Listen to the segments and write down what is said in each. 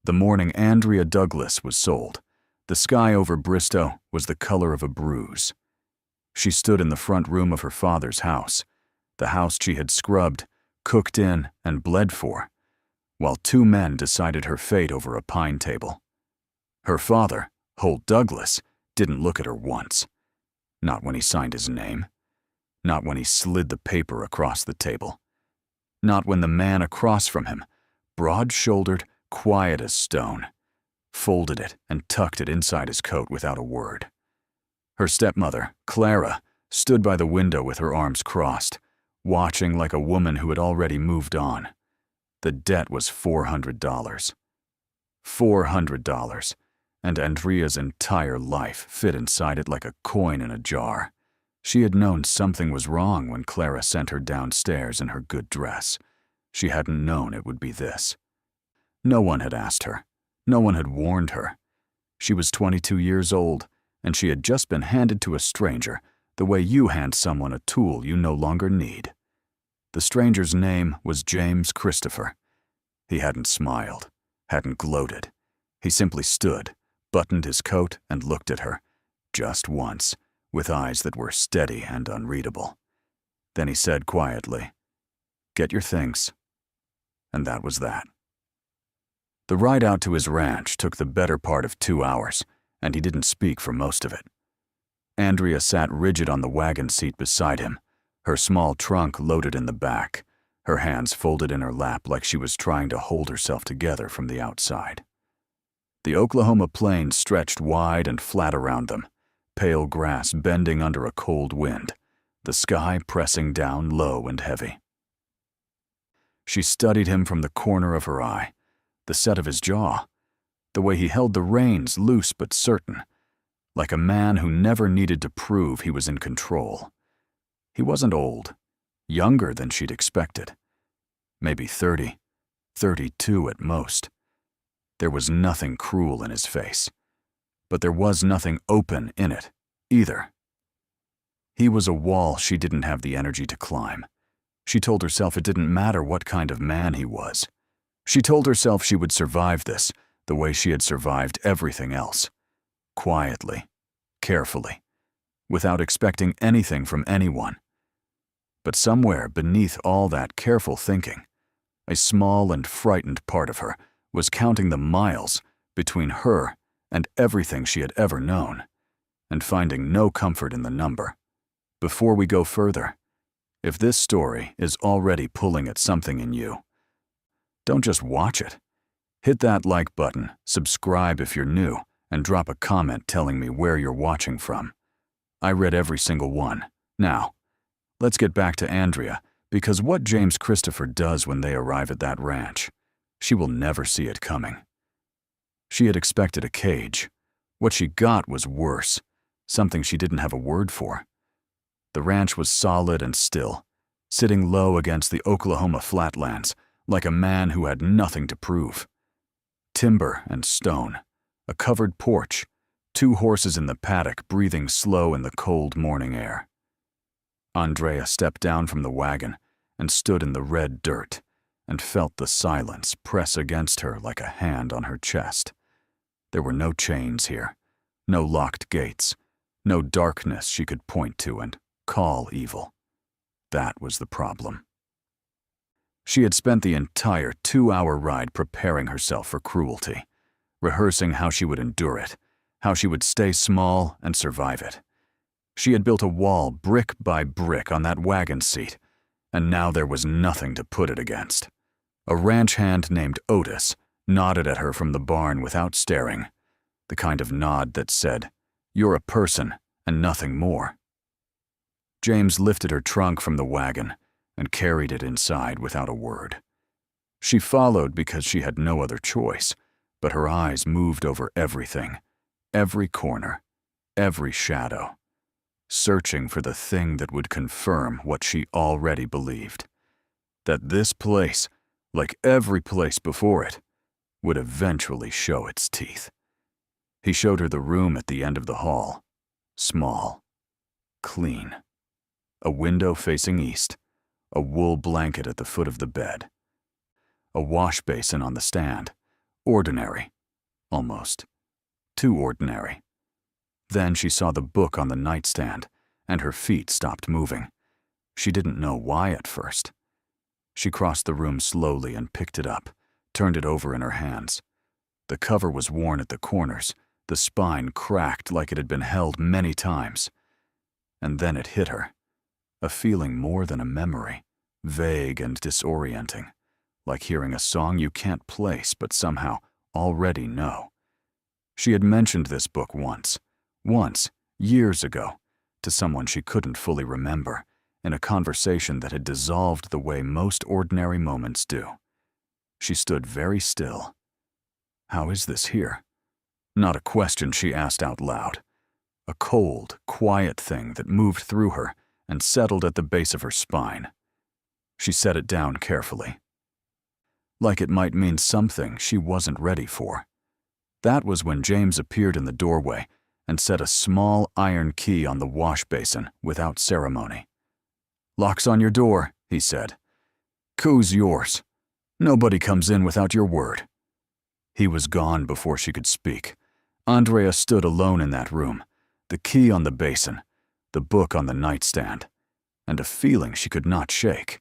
The morning Andrea Douglas was sold, the sky over Bristow was the color of a bruise. She stood in the front room of her father's house, the house she had scrubbed, cooked in, and bled for, while two men decided her fate over a pine table. Her father, Holt Douglas, didn't look at her once. Not when he signed his name. Not when he slid the paper across the table. Not when the man across from him, broad-shouldered, quiet as stone, folded it and tucked it inside his coat without a word. Her stepmother, Clara, stood by the window with her arms crossed, watching like a woman who had already moved on. The debt was $400. $400, and Andrea's entire life fit inside it like a coin in a jar. She had known something was wrong when Clara sent her downstairs in her good dress. She hadn't known it would be this. No one had asked her. No one had warned her. She was 22 years old, and she had just been handed to a stranger the way you hand someone a tool you no longer need. The stranger's name was James Christopher. He hadn't smiled, hadn't gloated. He simply stood, buttoned his coat, and looked at her, just once, with eyes that were steady and unreadable. Then he said quietly, "Get your things." And that was that. The ride out to his ranch took the better part of 2 hours, and he didn't speak for most of it. Andrea sat rigid on the wagon seat beside him, her small trunk loaded in the back, her hands folded in her lap like she was trying to hold herself together from the outside. The Oklahoma plains stretched wide and flat around them, pale grass bending under a cold wind, the sky pressing down low and heavy. She studied him from the corner of her eye, the set of his jaw, the way he held the reins loose but certain, like a man who never needed to prove he was in control. He wasn't old, younger than she'd expected. Maybe 30, 32 at most. There was nothing cruel in his face, but there was nothing open in it, either. He was a wall she didn't have the energy to climb. She told herself it didn't matter what kind of man he was. She told herself she would survive this the way she had survived everything else. Quietly, carefully, without expecting anything from anyone. But somewhere beneath all that careful thinking, a small and frightened part of her was counting the miles between her and everything she had ever known, and finding no comfort in the number. Before we go further, if this story is already pulling at something in you, don't just watch it. Hit that like button, subscribe if you're new, and drop a comment telling me where you're watching from. I read every single one. Now, let's get back to Andrea, because what James Christopher does when they arrive at that ranch, she will never see it coming. She had expected a cage. What she got was worse, something she didn't have a word for. The ranch was solid and still, sitting low against the Oklahoma flatlands, like a man who had nothing to prove. Timber and stone, a covered porch, 2 horses in the paddock breathing slow in the cold morning air. Andrea stepped down from the wagon and stood in the red dirt and felt the silence press against her like a hand on her chest. There were no chains here, no locked gates, no darkness she could point to and call evil. That was the problem. She had spent the entire 2-hour ride preparing herself for cruelty, rehearsing how she would endure it, how she would stay small and survive it. She had built a wall brick by brick on that wagon seat, and now there was nothing to put it against. A ranch hand named Otis nodded at her from the barn without staring, the kind of nod that said, "You're a person and nothing more." James lifted her trunk from the wagon and carried it inside without a word. She followed because she had no other choice, but her eyes moved over everything, every corner, every shadow, searching for the thing that would confirm what she already believed, that this place, like every place before it, would eventually show its teeth. He showed her the room at the end of the hall, small, clean, a window facing east, a wool blanket at the foot of the bed, a wash basin on the stand, Ordinary. Almost. Too ordinary. Then she saw the book on the nightstand, and her feet stopped moving. She didn't know why at first. She crossed the room slowly and picked it up, turned it over in her hands. The cover was worn at the corners, the spine cracked like it had been held many times. And then it hit her. A feeling more than a memory, vague and disorienting, like hearing a song you can't place but somehow already know. She had mentioned this book once, years ago, to someone she couldn't fully remember, in a conversation that had dissolved the way most ordinary moments do. She stood very still. How is this here? Not a question she asked out loud. A cold, quiet thing that moved through her and settled at the base of her spine. She set it down carefully. Like it might mean something she wasn't ready for. That was when James appeared in the doorway and set a small iron key on the wash basin without ceremony. "Lock's on your door," he said. "Koo's yours. Nobody comes in without your word." He was gone before she could speak. Andrea stood alone in that room, the key on the basin, the book on the nightstand, and a feeling she could not shake,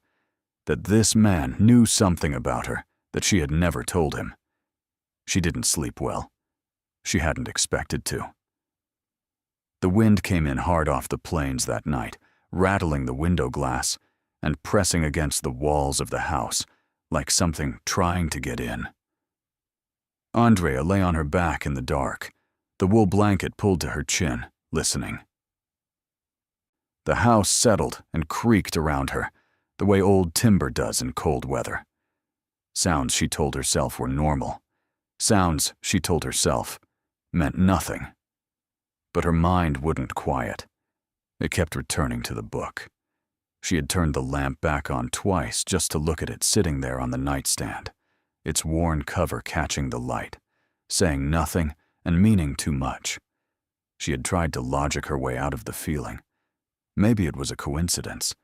that this man knew something about her that she had never told him. She didn't sleep well. She hadn't expected to. The wind came in hard off the plains that night, rattling the window glass and pressing against the walls of the house like something trying to get in. Andrea lay on her back in the dark, the wool blanket pulled to her chin, listening. The house settled and creaked around her, the way old timber does in cold weather. Sounds she told herself were normal. Sounds, she told herself, meant nothing. But her mind wouldn't quiet. It kept returning to the book. She had turned the lamp back on twice just to look at it sitting there on the nightstand, its worn cover catching the light, saying nothing and meaning too much. She had tried to logic her way out of the feeling. Maybe it was a coincidence.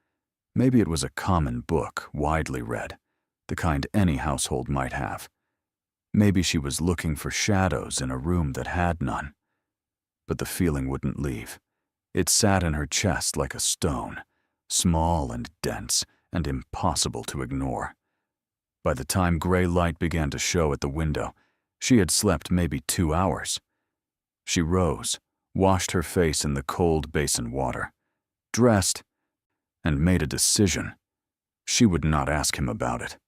Maybe it was a common book, widely read, the kind any household might have. Maybe she was looking for shadows in a room that had none. But the feeling wouldn't leave. It sat in her chest like a stone, small and dense and impossible to ignore. By the time gray light began to show at the window, she had slept maybe 2 hours. She rose, washed her face in the cold basin water, dressed, and made a decision. She would not ask him about it.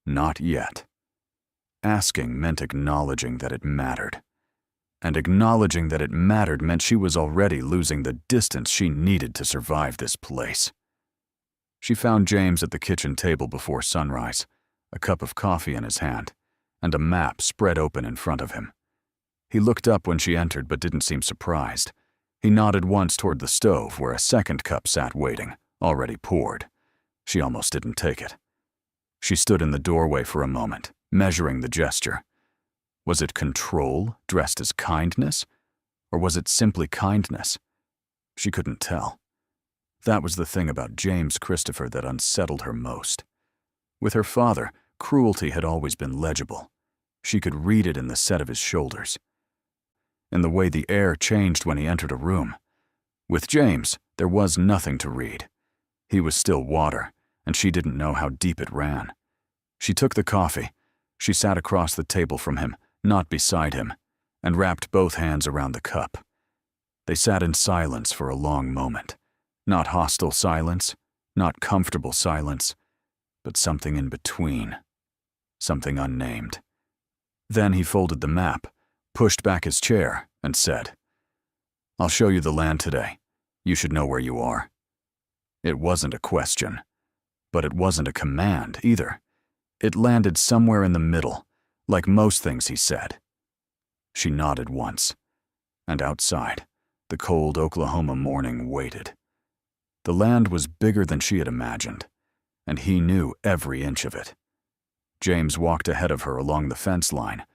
Not yet. Asking meant acknowledging that it mattered. And acknowledging that it mattered meant she was already losing the distance she needed to survive this place. She found James at the kitchen table before sunrise, a cup of coffee in his hand, and a map spread open in front of him. He looked up when she entered but didn't seem surprised. He nodded once toward the stove where a second cup sat waiting, already poured. She almost didn't take it. She stood in the doorway for a moment, measuring the gesture. Was it control dressed as kindness? Or was it simply kindness? She couldn't tell. That was the thing about James Christopher that unsettled her most. With her father, cruelty had always been legible. She could read it in the set of his shoulders, in the way the air changed when he entered a room. With James, there was nothing to read. He was still water, and she didn't know how deep it ran. She took the coffee. She sat across the table from him, not beside him, and wrapped both hands around the cup. They sat in silence for a long moment. Not hostile silence, not comfortable silence, but something in between. Something unnamed. Then he folded the map, pushed back his chair, and said, "I'll show you the land today. You should know where you are." It wasn't a question, but it wasn't a command either. It landed somewhere in the middle, like most things he said. She nodded once, and outside, the cold Oklahoma morning waited. The land was bigger than she had imagined, and he knew every inch of it. James walked ahead of her along the fence line,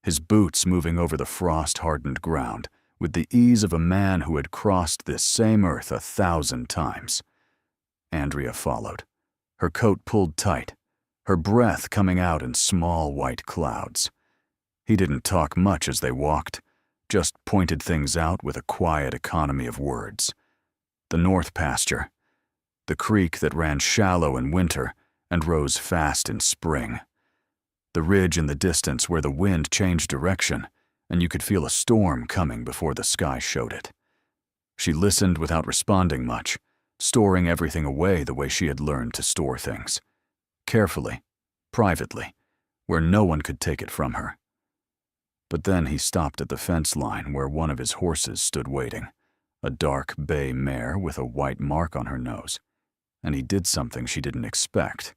his boots moving over the frost-hardened ground with the ease of a man who had crossed this same earth 1,000 times. Andrea followed, her coat pulled tight, her breath coming out in small white clouds. He didn't talk much as they walked, just pointed things out with a quiet economy of words. The north pasture, the creek that ran shallow in winter and rose fast in spring. The ridge in the distance where the wind changed direction and you could feel a storm coming before the sky showed it. She listened without responding much, storing everything away the way she had learned to store things. Carefully, privately, where no one could take it from her. But then he stopped at the fence line where one of his horses stood waiting, a dark bay mare with a white mark on her nose, and he did something she didn't expect.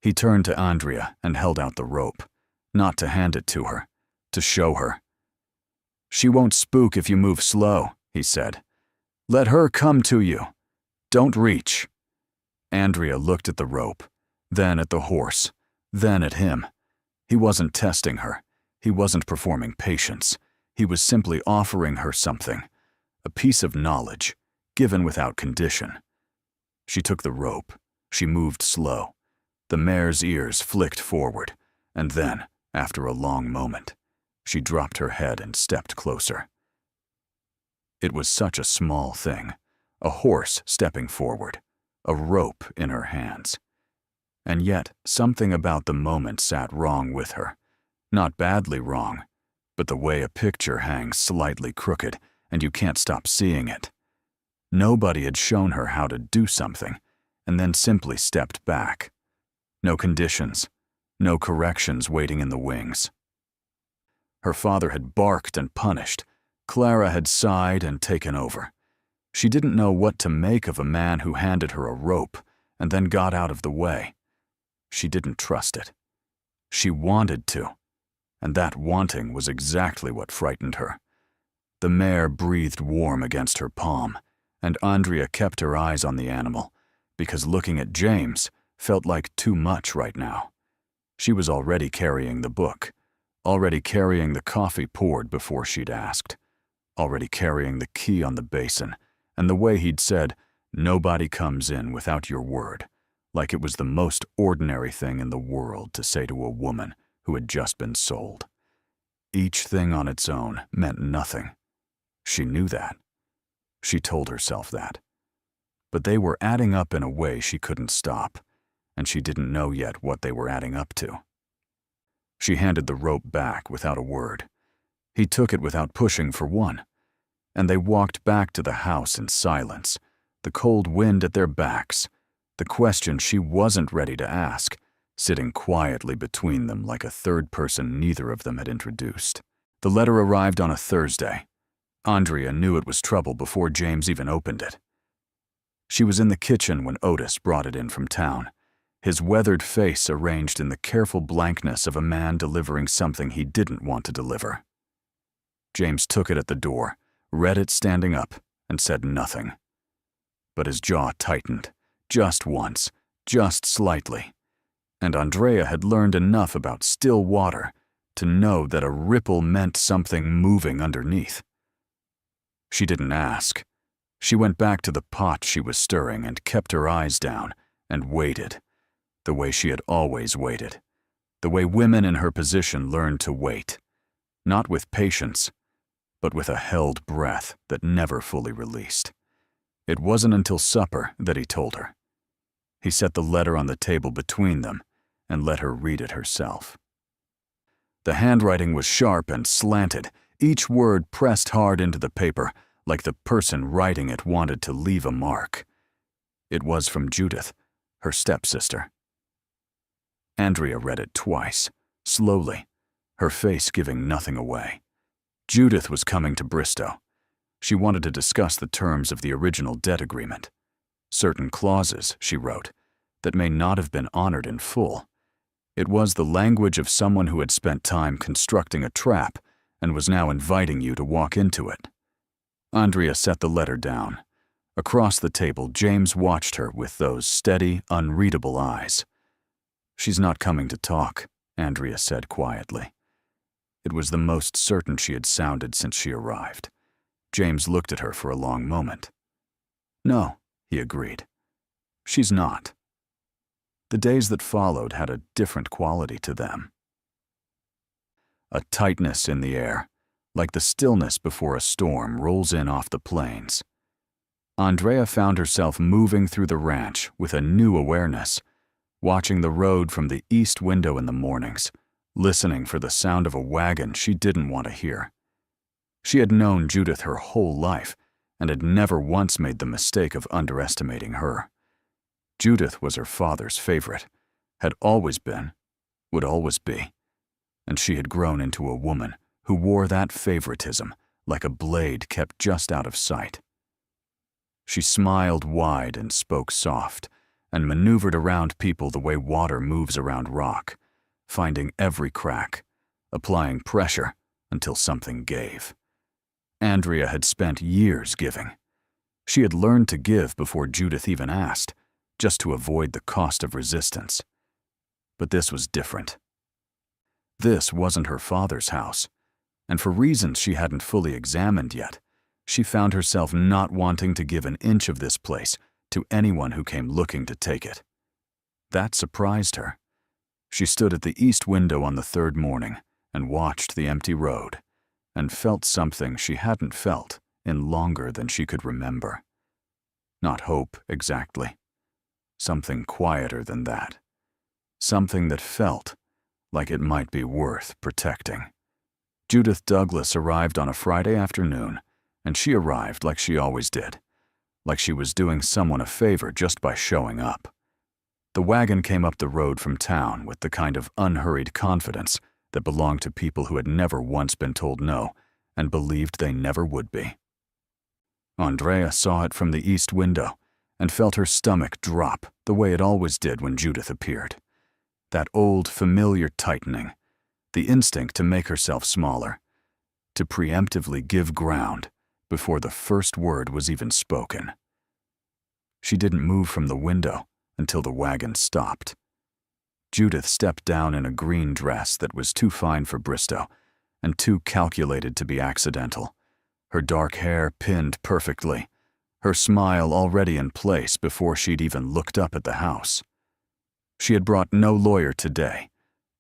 He turned to Andrea and held out the rope, not to hand it to her, to show her. "She won't spook if you move slow," he said. "Let her come to you. Don't reach." Andrea looked at the rope, then at the horse, then at him. He wasn't testing her. He wasn't performing patience. He was simply offering her something, a piece of knowledge, given without condition. She took the rope. She moved slow. The mare's ears flicked forward, and then, after a long moment, she dropped her head and stepped closer. It was such a small thing, a horse stepping forward, a rope in her hands. And yet, something about the moment sat wrong with her. Not badly wrong, but the way a picture hangs slightly crooked and you can't stop seeing it. Nobody had shown her how to do something, and then simply stepped back. No conditions, no corrections waiting in the wings. Her father had barked and punished. Clara had sighed and taken over. She didn't know what to make of a man who handed her a rope and then got out of the way. She didn't trust it. She wanted to, and that wanting was exactly what frightened her. The mare breathed warm against her palm, and Andrea kept her eyes on the animal, because looking at James felt like too much right now. She was already carrying the book, already carrying the coffee poured before she'd asked, already carrying the key on the basin, and the way he'd said, "Nobody comes in without your word," like it was the most ordinary thing in the world to say to a woman who had just been sold. Each thing on its own meant nothing. She knew that. She told herself that. But they were adding up in a way she couldn't stop, and she didn't know yet what they were adding up to. She handed the rope back without a word. He took it without pushing for one, and they walked back to the house in silence, the cold wind at their backs, the question she wasn't ready to ask, sitting quietly between them like a third person neither of them had introduced. The letter arrived on a Thursday. Andrea knew it was trouble before James even opened it. She was in the kitchen when Otis brought it in from town, his weathered face arranged in the careful blankness of a man delivering something he didn't want to deliver. James took it at the door, read it standing up, and said nothing. But his jaw tightened, just once, just slightly, and Andrea had learned enough about still water to know that a ripple meant something moving underneath. She didn't ask. She went back to the pot she was stirring and kept her eyes down and waited, the way she had always waited, the way women in her position learned to wait, not with patience, but with a held breath that never fully released. It wasn't until supper that he told her. He set the letter on the table between them and let her read it herself. The handwriting was sharp and slanted, each word pressed hard into the paper, like the person writing it wanted to leave a mark. It was from Judith, her stepsister. Andrea read it twice, slowly, her face giving nothing away. Judith was coming to Bristow. She wanted to discuss the terms of the original debt agreement. Certain clauses, she wrote, that may not have been honored in full. It was the language of someone who had spent time constructing a trap and was now inviting you to walk into it. Andrea set the letter down. Across the table, James watched her with those steady, unreadable eyes. "She's not coming to talk," Andrea said quietly. It was the most certain she had sounded since she arrived. James looked at her for a long moment. "No," he agreed. "She's not." The days that followed had a different quality to them. a tightness in the air, like the stillness before a storm rolls in off the plains. Andrea found herself moving through the ranch with a new awareness, watching the road from the east window in the mornings, listening for the sound of a wagon she didn't want to hear. She had known Judith her whole life and had never once made the mistake of underestimating her. Judith was her father's favorite, had always been, would always be, and she had grown into a woman who wore that favoritism like a blade kept just out of sight. She smiled wide and spoke soft, and maneuvered around people the way water moves around rock, finding every crack, applying pressure until something gave. Andrea had spent years giving. She had learned to give before Judith even asked, just to avoid the cost of resistance. But this was different. This wasn't her father's house, and for reasons she hadn't fully examined yet, she found herself not wanting to give an inch of this place to anyone who came looking to take it. That surprised her. She stood at the east window on the third morning and watched the empty road, and felt something she hadn't felt in longer than she could remember. Not hope, exactly. Something quieter than that. Something that felt like it might be worth protecting. Judith Douglas arrived on a Friday afternoon, and she arrived like she always did, like she was doing someone a favor just by showing up. The wagon came up the road from town with the kind of unhurried confidence that belonged to people who had never once been told no and believed they never would be. Andrea saw it from the east window and felt her stomach drop the way it always did when Judith appeared. That old, familiar tightening, the instinct to make herself smaller, to preemptively give ground before the first word was even spoken. She didn't move from the window until the wagon stopped. Judith stepped down in a green dress that was too fine for Bristow and too calculated to be accidental, her dark hair pinned perfectly, her smile already in place before she'd even looked up at the house. She had brought no lawyer today,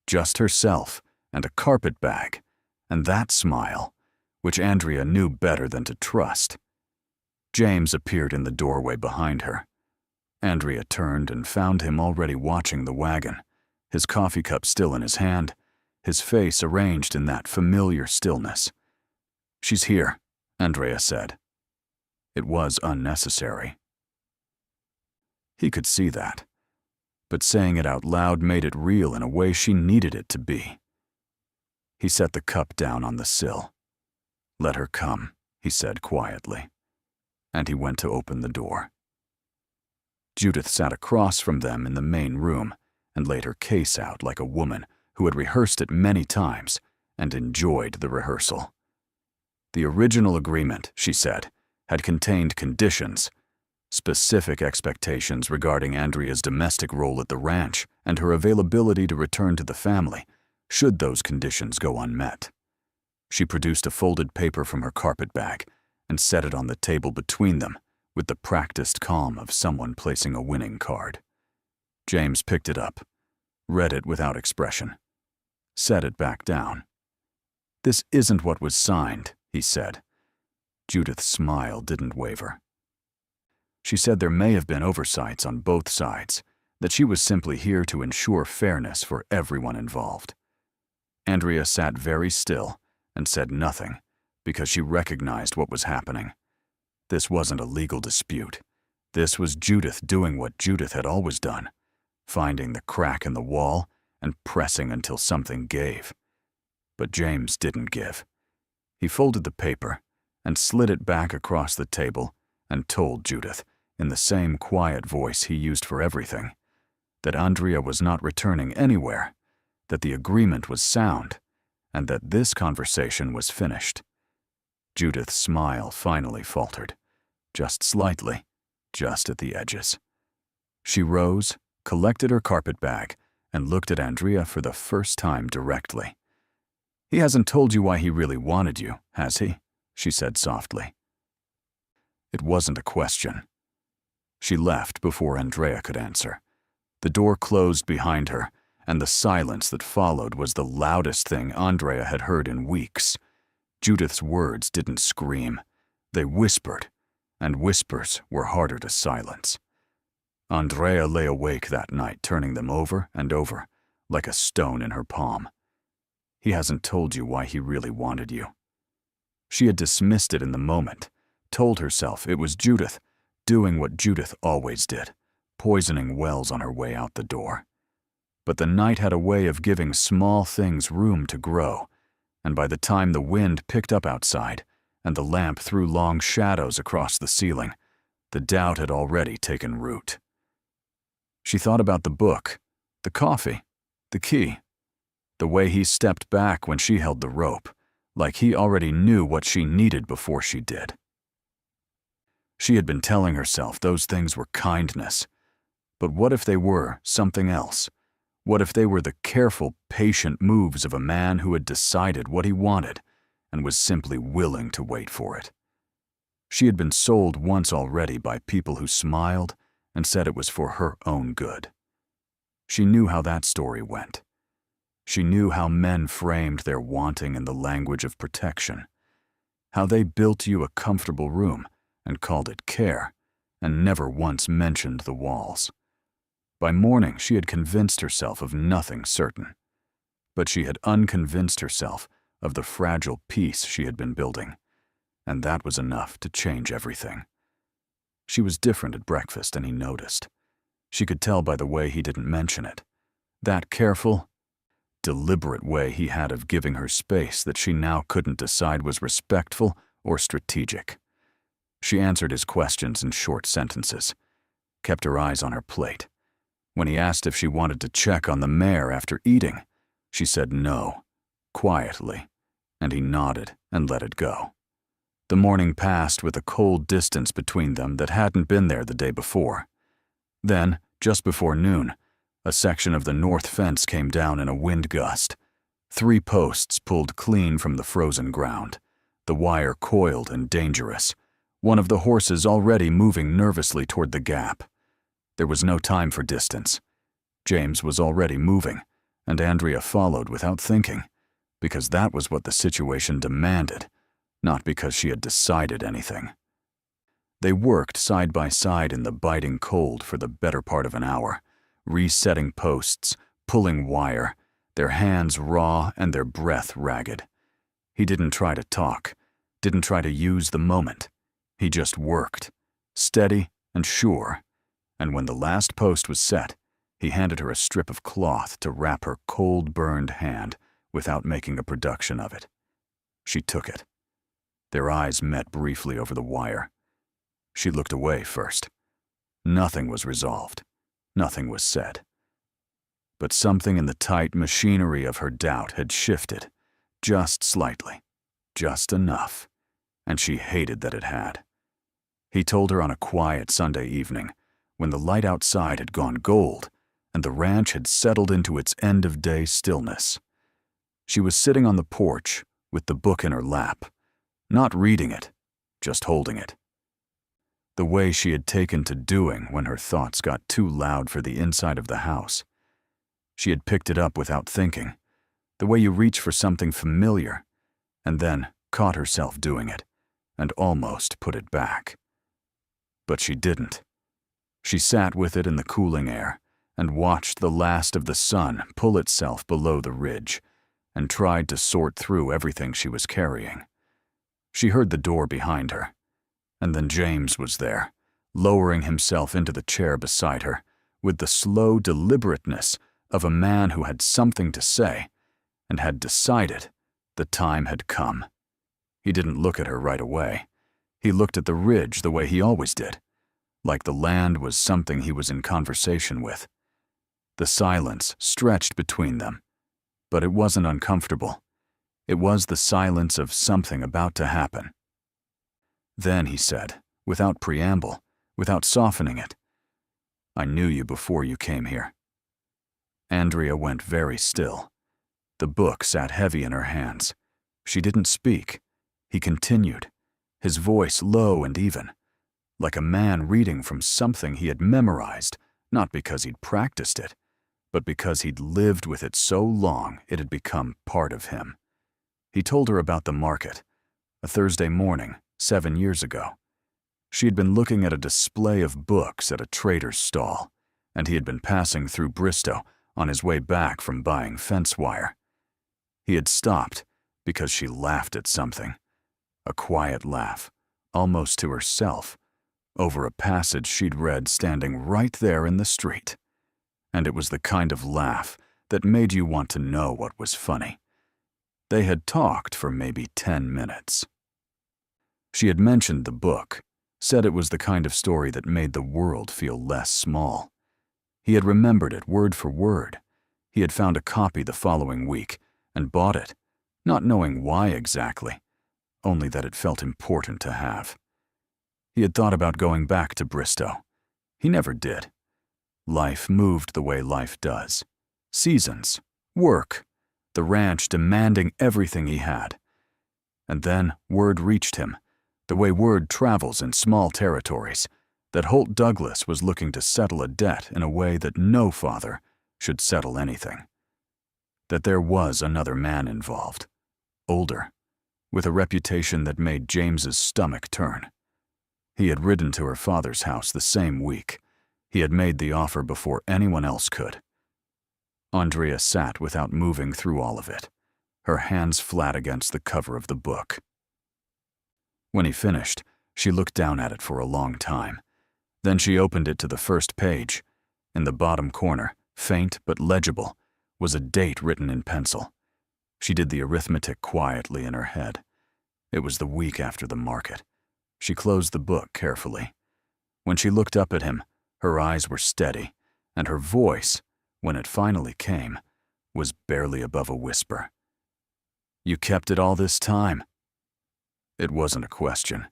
just herself and a carpet bag, and that smile, which Andrea knew better than to trust. James appeared in the doorway behind her. Andrea turned and found him already watching the wagon, his coffee cup still in his hand, his face arranged in that familiar stillness. "She's here," Andrea said. It was unnecessary. He could see that, but saying it out loud made it real in a way she needed it to be. He set the cup down on the sill. "Let her come," he said quietly, and he went to open the door. Judith sat across from them in the main room and laid her case out like a woman who had rehearsed it many times and enjoyed the rehearsal. The original agreement, she said, had contained conditions, specific expectations regarding Andrea's domestic role at the ranch and her availability to return to the family, should those conditions go unmet. She produced a folded paper from her carpet bag and set it on the table between them with the practiced calm of someone placing a winning card. James picked it up, read it without expression, set it back down. "This isn't what was signed," he said. Judith's smile didn't waver. She said there may have been oversights on both sides, that she was simply here to ensure fairness for everyone involved. Andrea sat very still and said nothing because she recognized what was happening. This wasn't a legal dispute. This was Judith doing what Judith had always done, finding the crack in the wall and pressing until something gave. But James didn't give. He folded the paper and slid it back across the table and told Judith, in the same quiet voice he used for everything, that Andrea was not returning anywhere, that the agreement was sound, and that this conversation was finished. Judith's smile finally faltered, just slightly, just at the edges. She rose, collected her carpet bag, and looked at Andrea for the first time directly. "He hasn't told you why he really wanted you, has he?" she said softly. It wasn't a question. She left before Andrea could answer. The door closed behind her, and the silence that followed was the loudest thing Andrea had heard in weeks. Judith's words didn't scream. They whispered, and whispers were harder to silence. Andrea lay awake that night, turning them over and over, like a stone in her palm. He hasn't told you why he really wanted you. She had dismissed it in the moment, told herself it was Judith, doing what Judith always did, poisoning wells on her way out the door. But the night had a way of giving small things room to grow, and by the time the wind picked up outside and the lamp threw long shadows across the ceiling, the doubt had already taken root. She thought about the book, the coffee, the key, the way he stepped back when she held the rope, like he already knew what she needed before she did. She had been telling herself those things were kindness, but what if they were something else? What if they were the careful, patient moves of a man who had decided what he wanted and was simply willing to wait for it? She had been sold once already by people who smiled and said it was for her own good. She knew how that story went. She knew how men framed their wanting in the language of protection, how they built you a comfortable room and called it care, and never once mentioned the walls. By morning, she had convinced herself of nothing certain, but she had unconvinced herself of the fragile peace she had been building, and that was enough to change everything. She was different at breakfast, and he noticed. She could tell by the way he didn't mention it. That careful, deliberate way he had of giving her space that she now couldn't decide was respectful or strategic. She answered his questions in short sentences, kept her eyes on her plate. When he asked if she wanted to check on the mare after eating, she said no, quietly, and he nodded and let it go. The morning passed with a cold distance between them that hadn't been there the day before. Then, just before noon, a section of the north fence came down in a wind gust. 3 posts pulled clean from the frozen ground, the wire coiled and dangerous, one of the horses already moving nervously toward the gap. There was no time for distance. James was already moving, and Andrea followed without thinking, because that was what the situation demanded, not because she had decided anything. They worked side by side in the biting cold for the better part of an hour, resetting posts, pulling wire, their hands raw and their breath ragged. He didn't try to talk, didn't try to use the moment. He just worked, steady and sure, and when the last post was set, he handed her a strip of cloth to wrap her cold, burned hand without making a production of it. She took it. Their eyes met briefly over the wire. She looked away first. Nothing was resolved. Nothing was said. But something in the tight machinery of her doubt had shifted, just slightly, just enough, and she hated that it had. He told her on a quiet Sunday evening, when the light outside had gone gold and the ranch had settled into its end-of-day stillness. She was sitting on the porch with the book in her lap, not reading it, just holding it. The way she had taken to doing when her thoughts got too loud for the inside of the house. She had picked it up without thinking, the way you reach for something familiar, and then caught herself doing it, and almost put it back. But she didn't. She sat with it in the cooling air and watched the last of the sun pull itself below the ridge, and tried to sort through everything she was carrying. She heard the door behind her, and then James was there, lowering himself into the chair beside her, with the slow deliberateness of a man who had something to say and had decided the time had come. He didn't look at her right away. He looked at the ridge the way he always did, like the land was something he was in conversation with. The silence stretched between them, but it wasn't uncomfortable. It was the silence of something about to happen. Then he said, without preamble, without softening it, "I knew you before you came here." Andrea went very still. The book sat heavy in her hands. She didn't speak. He continued, his voice low and even, like a man reading from something he had memorized, not because he'd practiced it, but because he'd lived with it so long it had become part of him. He told her about the market, a Thursday morning, 7 years ago. She had been looking at a display of books at a trader's stall, and he had been passing through Bristow on his way back from buying fence wire. He had stopped because she laughed at something, a quiet laugh, almost to herself, over a passage she'd read standing right there in the street. And it was the kind of laugh that made you want to know what was funny. They had talked for maybe 10 minutes. She had mentioned the book, said it was the kind of story that made the world feel less small. He had remembered it word for word. He had found a copy the following week and bought it, not knowing why exactly, only that it felt important to have. He had thought about going back to Bristow. He never did. Life moved the way life does. Seasons, work, the ranch demanding everything he had. And then word reached him, the way word travels in small territories, that Holt Douglas was looking to settle a debt in a way that no father should settle anything. That there was another man involved, older, with a reputation that made James's stomach turn. He had ridden to her father's house the same week. He had made the offer before anyone else could. Andrea sat without moving through all of it, her hands flat against the cover of the book. When he finished, she looked down at it for a long time. Then she opened it to the first page. In the bottom corner, faint but legible, was a date written in pencil. She did the arithmetic quietly in her head. It was the week after the market. She closed the book carefully. When she looked up at him, her eyes were steady, and her voice, when it finally came, was barely above a whisper. "You kept it all this time?" It wasn't a question.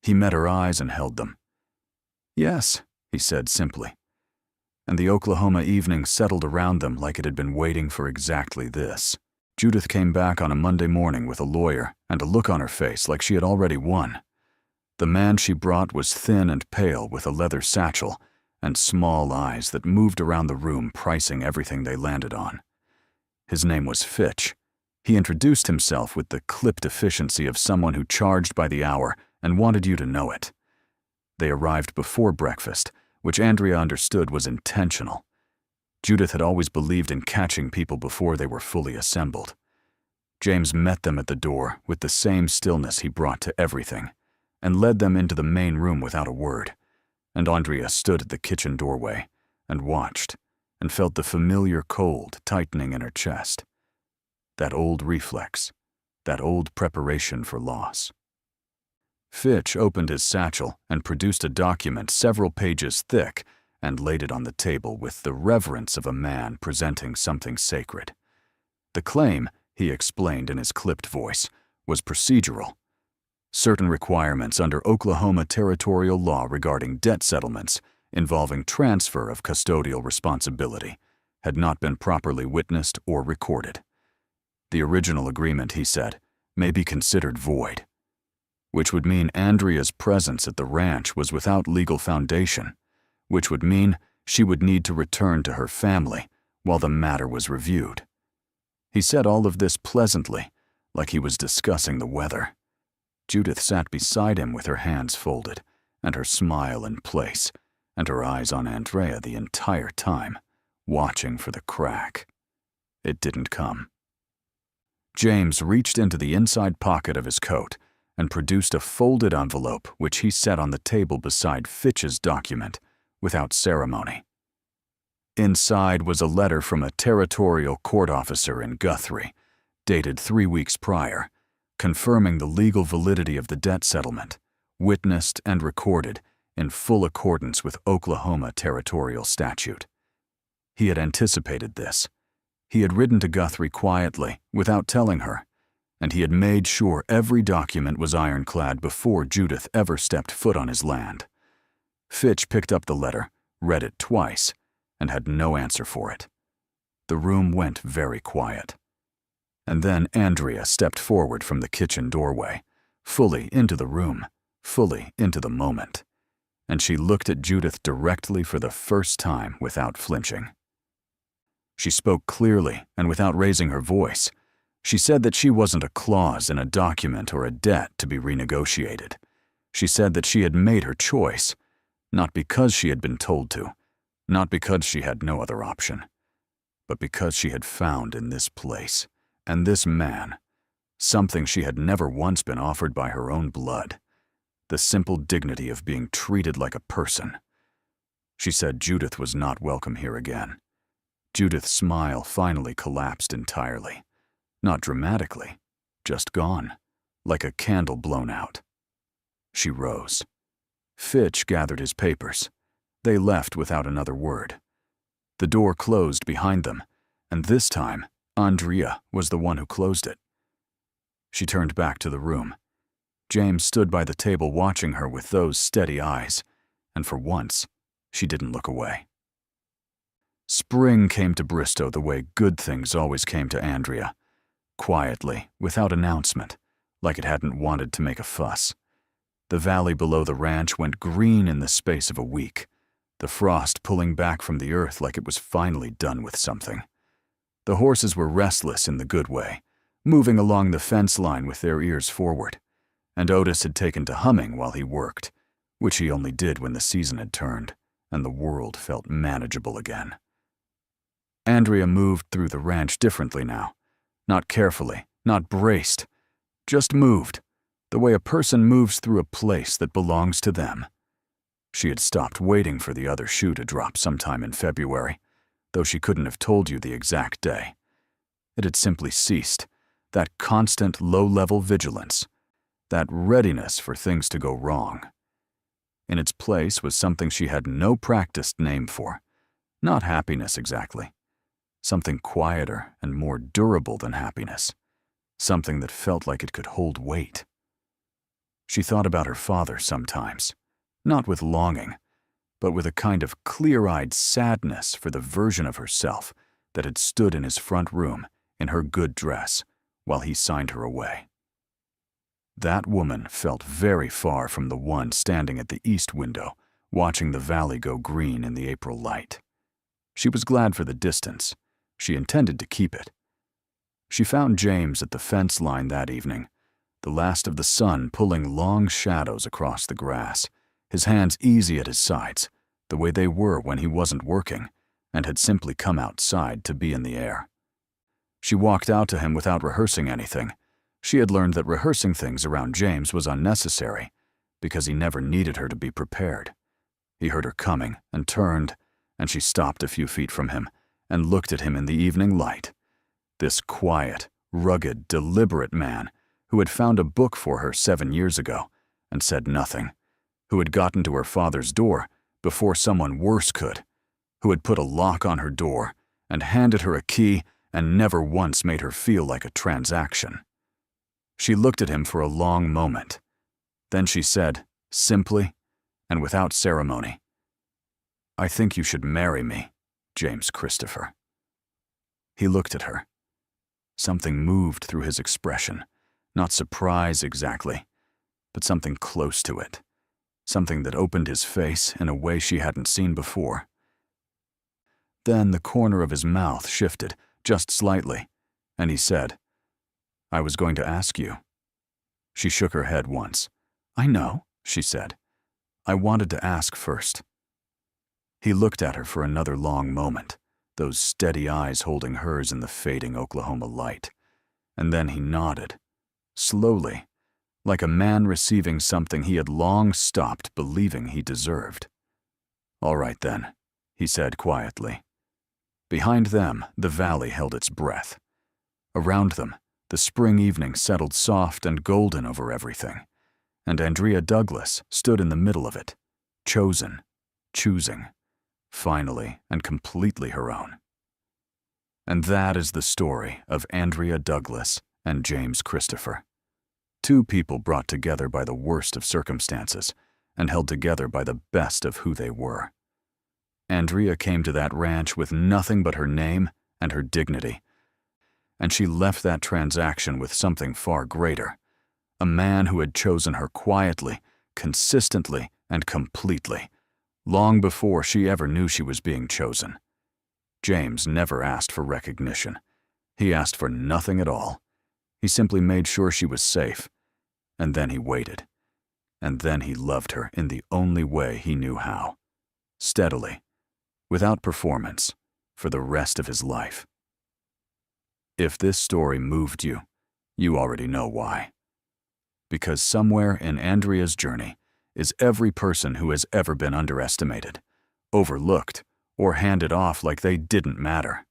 He met her eyes and held them. "Yes," he said simply. And the Oklahoma evening settled around them like it had been waiting for exactly this. Judith came back on a Monday morning with a lawyer and a look on her face like she had already won. The man she brought was thin and pale with a leather satchel and small eyes that moved around the room pricing everything they landed on. His name was Fitch. He introduced himself with the clipped efficiency of someone who charged by the hour and wanted you to know it. They arrived before breakfast, which Andrea understood was intentional. Judith had always believed in catching people before they were fully assembled. James met them at the door with the same stillness he brought to everything, and led them into the main room without a word, and Andrea stood at the kitchen doorway and watched and felt the familiar cold tightening in her chest. That old reflex, that old preparation for loss. Fitch opened his satchel and produced a document several pages thick and laid it on the table with the reverence of a man presenting something sacred. The claim, he explained in his clipped voice, was procedural. Certain requirements under Oklahoma territorial law regarding debt settlements involving transfer of custodial responsibility had not been properly witnessed or recorded. The original agreement, he said, may be considered void, which would mean Andrea's presence at the ranch was without legal foundation, which would mean she would need to return to her family while the matter was reviewed. He said all of this pleasantly, like he was discussing the weather. Judith sat beside him with her hands folded and her smile in place and her eyes on Andrea the entire time, watching for the crack. It didn't come. James reached into the inside pocket of his coat and produced a folded envelope which he set on the table beside Fitch's document without ceremony. Inside was a letter from a territorial court officer in Guthrie, dated 3 weeks prior, confirming the legal validity of the debt settlement, witnessed and recorded in full accordance with Oklahoma territorial statute. He had anticipated this. He had ridden to Guthrie quietly, without telling her, and he had made sure every document was ironclad before Judith ever stepped foot on his land. Fitch picked up the letter, read it twice, and had no answer for it. The room went very quiet. And then Andrea stepped forward from the kitchen doorway, fully into the room, fully into the moment, and she looked at Judith directly for the first time without flinching. She spoke clearly and without raising her voice. She said that she wasn't a clause in a document or a debt to be renegotiated. She said that she had made her choice, not because she had been told to, not because she had no other option, but because she had found in this place and this man something she had never once been offered by her own blood, the simple dignity of being treated like a person. She said Judith was not welcome here again. Judith's smile finally collapsed entirely. Not dramatically, just gone, like a candle blown out. She rose. Fitch gathered his papers. They left without another word. The door closed behind them, and this time, Andrea was the one who closed it. She turned back to the room. James stood by the table watching her with those steady eyes, and for once, she didn't look away. Spring came to Bristow the way good things always came to Andrea, quietly, without announcement, like it hadn't wanted to make a fuss. The valley below the ranch went green in the space of a week, the frost pulling back from the earth like it was finally done with something. The horses were restless in the good way, moving along the fence line with their ears forward, and Otis had taken to humming while he worked, which he only did when the season had turned and the world felt manageable again. Andrea moved through the ranch differently now, not carefully, not braced, just moved, the way a person moves through a place that belongs to them. She had stopped waiting for the other shoe to drop sometime in February, though she couldn't have told you the exact day. It had simply ceased, that constant low-level vigilance, that readiness for things to go wrong. In its place was something she had no practiced name for, not happiness exactly. Something quieter and more durable than happiness, something that felt like it could hold weight. She thought about her father sometimes, not with longing, but with a kind of clear-eyed sadness for the version of herself that had stood in his front room in her good dress while he signed her away. That woman felt very far from the one standing at the east window, watching the valley go green in the April light. She was glad for the distance. She intended to keep it. She found James at the fence line that evening, the last of the sun pulling long shadows across the grass, his hands easy at his sides, the way they were when he wasn't working and had simply come outside to be in the air. She walked out to him without rehearsing anything. She had learned that rehearsing things around James was unnecessary because he never needed her to be prepared. He heard her coming and turned, and she stopped a few feet from him and looked at him in the evening light. This quiet, rugged, deliberate man who had found a book for her 7 years ago and said nothing, who had gotten to her father's door before someone worse could, who had put a lock on her door and handed her a key and never once made her feel like a transaction. She looked at him for a long moment. Then she said, simply and without ceremony, "I think you should marry me, James Christopher." He looked at her. Something moved through his expression, not surprise exactly, but something close to it, something that opened his face in a way she hadn't seen before. Then the corner of his mouth shifted, just slightly, and he said, "I was going to ask you." She shook her head once. "I know," she said. "I wanted to ask first." He looked at her for another long moment, those steady eyes holding hers in the fading Oklahoma light, and then he nodded, slowly, like a man receiving something he had long stopped believing he deserved. "All right then," he said quietly. Behind them, the valley held its breath. Around them, the spring evening settled soft and golden over everything, and Andrea Douglas stood in the middle of it, chosen, choosing, finally and completely her own. And that is the story of Andrea Douglas and James Christopher. Two people brought together by the worst of circumstances and held together by the best of who they were. Andrea came to that ranch with nothing but her name and her dignity, and she left that transaction with something far greater, a man who had chosen her quietly, consistently, and completely, long before she ever knew she was being chosen. James never asked for recognition. He asked for nothing at all. He simply made sure she was safe. And then he waited. And then he loved her in the only way he knew how. Steadily, without performance, for the rest of his life. If this story moved you, you already know why. Because somewhere in Andrea's journey is every person who has ever been underestimated, overlooked, or handed off like they didn't matter.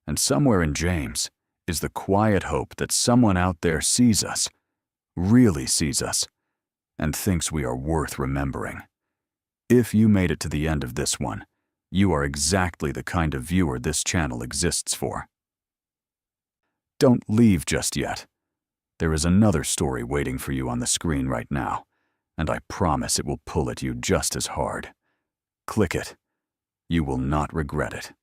And somewhere in James is the quiet hope that someone out there sees us, really sees us, and thinks we are worth remembering. If you made it to the end of this one, you are exactly the kind of viewer this channel exists for. Don't leave just yet. There is another story waiting for you on the screen right now, and I promise it will pull at you just as hard. Click it. You will not regret it.